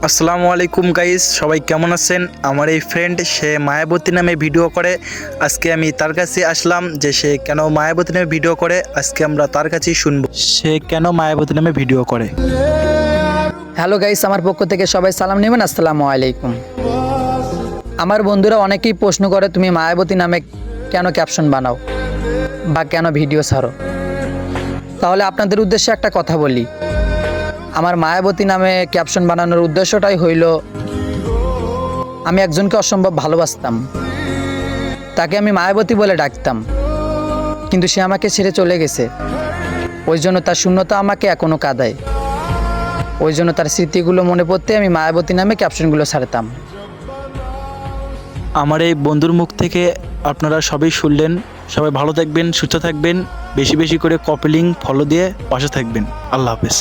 আসসালামু আলাইকুম গাইস, সবাই কেমন আছেন? আমার এই ফ্রেন্ড সে মায়াবতী নামে ভিডিও করে। আজকে আমি তার কাছে আসলাম যে সে কেন মায়াবতী নামে ভিডিও করে। আজকে আমরা তার কাছেই শুনবো সে কেন মায়াবতী নামে ভিডিও করে। হ্যালো গাইস, আমার পক্ষ থেকে সবাই সালাম নেবেন। আসসালামু আলাইকুম। আমার বন্ধুরা অনেকেই প্রশ্ন করে তুমি মায়াবতী নামে কেন ক্যাপশন বানাও বা কেন ভিডিও ছাড়ো। তাহলে আপনাদের উদ্দেশ্যে একটা কথা বলি। আমার মায়াবতী নামে ক্যাপশন বানানোর উদ্দেশ্যটাই হইল, আমি একজনকে অসম্ভব ভালোবাসতাম, তাকে আমি মায়াবতী বলে ডাকতাম, কিন্তু সে আমাকে ছেড়ে চলে গেছে। ওই জন্য তার শূন্যতা আমাকে এখনও কাঁদায়। ওই জন্য তার স্মৃতিগুলো মনে পড়তে আমি মায়াবতী নামে ক্যাপশনগুলো ছাড়তাম। আমার এই বন্ধুর মুখ থেকে আপনারা সবাই শুনলেন। সবাই ভালো থাকবেন, সুস্থ থাকবেন, বেশি বেশি করে কপি লিঙ্ক ফলো দিয়ে পাশে থাকবেন। আল্লাহ হাফেজ।